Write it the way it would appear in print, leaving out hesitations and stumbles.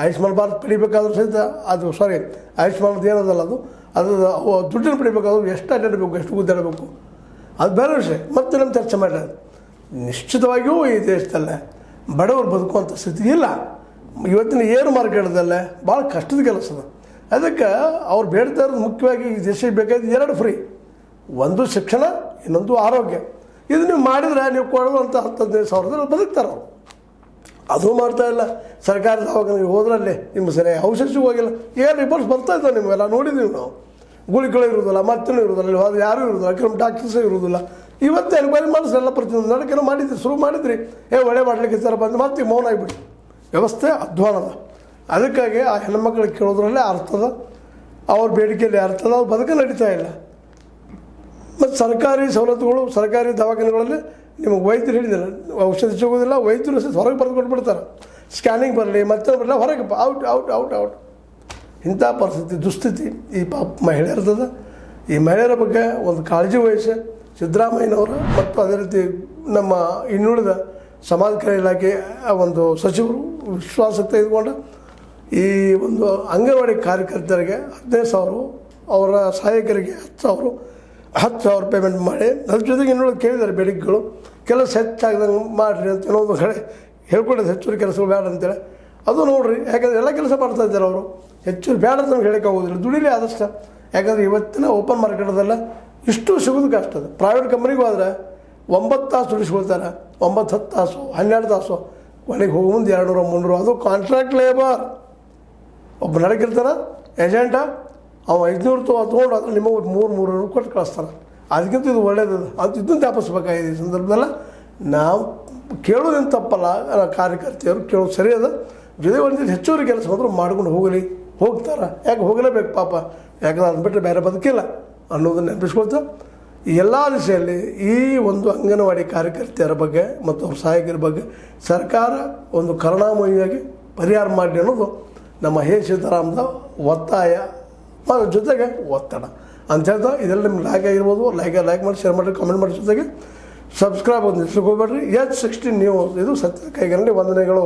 ಆಯುಷ್ಮಾನ್ ಭಾರತ್ ಪಡಿಬೇಕಾದ್ರೂ ಸಹಿತ ಅದು ಆಯುಷ್ಮಾನದ ಏನದಲ್ಲ ಅದು ದುಡ್ಡನ್ನು ಪಡಿಬೇಕಾದ್ರೂ ಎಷ್ಟು ಅಡ್ಡಾಡಬೇಕು, ಎಷ್ಟು ಗುದ್ದಾಡಬೇಕು, ಅದು ಬೇರೆ ವಿಷಯ. ಮತ್ತೆ ನಮ್ಮ ಚರ್ಚೆ ಮಾಡ್ಯಾರ. ನಿಶ್ಚಿತವಾಗಿಯೂ ಈ ದೇಶದಲ್ಲೇ ಬಡವರು ಬದುಕುವಂಥ ಸ್ಥಿತಿ ಇಲ್ಲ. ಇವತ್ತಿನ ಏರು ಮಾರ್ಕೆಟ್ದಲ್ಲೇ ಭಾಳ ಕಷ್ಟದ ಕೆಲಸ ಅದ. ಅದಕ್ಕೆ ಅವ್ರು ಬೇಡ್ತಾ ಇರೋದು ಮುಖ್ಯವಾಗಿ ಈ ದೇಶಕ್ಕೆ ಬೇಕಾದ 2 ಫ್ರೀ, ಒಂದು ಶಿಕ್ಷಣ, ಇನ್ನೊಂದು ಆರೋಗ್ಯ. ಇದು ನೀವು ಮಾಡಿದರೆ ನೀವು ಕೊಡುವಂಥ 10-15 ಸಾವಿರದಲ್ಲಿ ಬದುಕ್ತಾರೆ ಅವರು. ಅದು ಮಾಡ್ತಾ ಇಲ್ಲ. ಸರ್ಕಾರದ ದವಾಖಾನೆಗೆ ಹೋದ್ರಲ್ಲಿ ನಿಮ್ಗೆ ಸರಿ ಔಷಧಿ ಸಿಗೋಗಿಲ್ಲ. ಏನು ರಿಪೋರ್ಟ್ಸ್ ಬರ್ತಾ ಇದ್ದಾವೆ, ನಿಮಗೆಲ್ಲ ನೋಡಿದ್ದೀವಿ ನಾವು. ಗುಳಿಗಳು ಇರೋದಿಲ್ಲ, ಮತ್ತೂ ಇರೋದಿಲ್ಲ, ಇಲ್ಲಿ ಹೋದ್ರೆ ಯಾರೂ ಇರೋದಿಲ್ಲ, ಕೆಲವು ಡಾಕ್ಟರ್ಸೇ ಇರೋದಿಲ್ಲ. ಇವತ್ತು ಎನ್ಕ್ವೈರಿ ಮಾಡಿಸ್ರಿ, ಎಲ್ಲ ಪ್ರತಿಯೊಂದು ನಡಕೆನೋ ಮಾಡಿದ್ರಿ, ಶುರು ಮಾಡಿದ್ರಿ, ಒಳ್ಳೆ ಮಾಡ್ಲಿಕ್ಕೆ ಸರ್ ಬಂದು ಮತ್ತೆ ಮೌನ ಆಗಿಬಿಡಿ. ವ್ಯವಸ್ಥೆ ಅಧ್ವಾನದ. ಅದಕ್ಕಾಗಿ ಆ ಹೆಣ್ಮಕ್ಳಿಗೆ ಕೇಳೋದ್ರಲ್ಲೇ ಅರ್ಥದ, ಅವ್ರ ಬೇಡಿಕೆಯಲ್ಲಿ ಅರ್ಥದ, ಅವ್ರು ಬದುಕು ನಡೀತಾ ಇಲ್ಲ. ಮತ್ತು ಸರ್ಕಾರಿ ಸವಲತ್ತುಗಳು, ಸರ್ಕಾರಿ ದವಾಖಾನೆಗಳಲ್ಲಿ ನಿಮಗೆ ವೈದ್ಯರು ಹೇಳಿದಿಲ್ಲ, ಔಷಧಿ ಸಿಗೋದಿಲ್ಲ, ವೈದ್ಯರು ಸಹ ಹೊರಗೆ ಬರೆದು ಕೊಟ್ಬಿಡ್ತಾರೆ. ಸ್ಕ್ಯಾನಿಂಗ್ ಬರಲಿ, ಮತ್ತೆ ಬರಲಿ, ಹೊರಗೆ ಔಟ್ ಔಟ್ ಔಟ್ ಔಟ್. ಇಂಥ ಪರಿಸ್ಥಿತಿ, ದುಸ್ಥಿತಿ ಈ ಮಹಿಳೆಯರ್ತದ. ಈ ಮಹಿಳೆಯರ ಬಗ್ಗೆ ಒಂದು ಕಾಳಜಿ ವಹಿಸಿ ಸಿದ್ದರಾಮಯ್ಯನವರು ಮತ್ತು ಅದೇ ರೀತಿ ನಮ್ಮ ಇನ್ನುಳಿದ ಸಮಾಜ ಕಲ್ಯಾಣ ಇಲಾಖೆ ಒಂದು ಸಚಿವರು ವಿಶ್ವಾಸ ತೆಗೆದುಕೊಂಡು ಈ ಒಂದು ಅಂಗನವಾಡಿ ಕಾರ್ಯಕರ್ತರಿಗೆ 15,000, ಅವರ ಸಹಾಯಕರಿಗೆ 10,000 ಪೇಮೆಂಟ್ ಮಾಡಿ, ಅದ್ರ ಜೊತೆಗೆ ಇನ್ನೊಂದು ಕೇಳಿದ್ದಾರೆ ಬೇಡಿಕೆಗಳು. ಕೆಲಸ ಹೆಚ್ಚಾಗ್ದಂಗೆ ಮಾಡಿರಿ ಅಂತ ಇನ್ನೊಂದು ಕಡೆ ಹೇಳ್ಕೊಂಡಿದ್ದು, ಹೆಚ್ಚುವರಿ ಕೆಲಸಗಳು ಬೇಡ ಅಂತೇಳಿ. ಅದು ನೋಡಿರಿ, ಯಾಕಂದರೆ ಎಲ್ಲ ಕೆಲಸ ಮಾಡ್ತಾ ಇದ್ದಾರೆ ಅವರು. ಹೆಚ್ಚು ಬೇಡ ಅಂತ ನಮ್ಗೆ ಹೇಳಕ್ಕೆ ಆಗೋದಿಲ್ಲ, ದುಡಿಲಿ ಆದಷ್ಟು. ಯಾಕಂದರೆ ಇವತ್ತಿನ ಓಪನ್ ಮಾರ್ಕೆಟದಲ್ಲ ಇಷ್ಟು ಸಿಗೋದು ಕಷ್ಟ ಅದು. ಪ್ರೈವೇಟ್ ಕಂಪ್ನಿಗೂ ಆದರೆ 9 ತಾಸು ದುಡಿಸ್ಕೊಳ್ತಾರೆ, 9-10 ತಾಸು, 12 ತಾಸು, ಕೊನೆಗೆ ಹೋಗಿ ಮುಂದೆ 200-300. ಅದು ಕಾಂಟ್ರಾಕ್ಟ್ ಲೇಬರ್. ಒಬ್ಬ ನಡಕಿರ್ತಾನೆ ಏಜೆಂಟ, ಅವ 500 ತೊಗೊಂಡು ಅದ್ರ ನಿಮಗೆ 300 ಕೊಟ್ಟು ಕಳಿಸ್ತಾನೆ. ಅದಕ್ಕಿಂತ ಇದು ಒಳ್ಳೇದು ಅಂತ ಇದನ್ನು ಜ್ಞಾಪಿಸ್ಬೇಕಾಗಿದೆ. ಈ ಸಂದರ್ಭದಲ್ಲ ನಾವು ಕೇಳೋದೇನು ತಪ್ಪಲ್ಲ, ಕಾರ್ಯಕರ್ತೆಯವರು ಕೇಳೋದು ಸರಿ ಅದ. ಜೊತೆ ಒಂದು ಹೆಚ್ಚುವರಿ ಕೆಲಸ ಮಾತ್ರ ಮಾಡ್ಕೊಂಡು ಹೋಗ್ತಾರೆ. ಯಾಕೆ ಹೋಗಲೇಬೇಕು ಪಾಪ, ಯಾಕಂದ್ರೆ ಅದು ಬಿಟ್ಟರೆ ಬೇರೆ ಬದುಕಿಲ್ಲ ಅನ್ನೋದನ್ನು ನೆನಪಿಸ್ಕೊಳ್ತಾ ಈ ಎಲ್ಲ ದಿಶೆಯಲ್ಲಿ ಈ ಒಂದು ಅಂಗನವಾಡಿ ಕಾರ್ಯಕರ್ತೆಯರ ಬಗ್ಗೆ ಮತ್ತು ಅವ್ರ ಸಹಾಯಕರ ಬಗ್ಗೆ ಸರ್ಕಾರ ಒಂದು ಕರುಣಾಮಯಿಯಾಗಿ ಪರಿಹಾರ ಮಾಡಲಿ ಅನ್ನೋದು ನಮ್ಮ ಸಿದ್ದರಾಮದ ಒತ್ತಾಯ, ಜೊತೆಗೆ ಒತ್ತಡ ಅಂತ ಹೇಳ್ತಾ. ಇದೆಲ್ಲ ನಿಮ್ಗೆ ಲೈಕ್ ಆಗಿರ್ಬೋದು, ಲೈಕ್ ಮಾಡಿ, ಶೇರ್ ಮಾಡಿ, ಕಾಮೆಂಟ್ ಮಾಡಿ, ಜೊತೆಗೆ ಸಬ್ಸ್ಕ್ರೈಬ್ ಒಂದು ನಿಲ್ಸಕ್ಕೆ ಹೋಗ್ಬೇಡ್ರಿ. H16 ನ್ಯೂಸ್, ಇದು ಸತ್ಯದ ಕೈಗನ್ನಡಿ. ವಂದನೆಗಳು.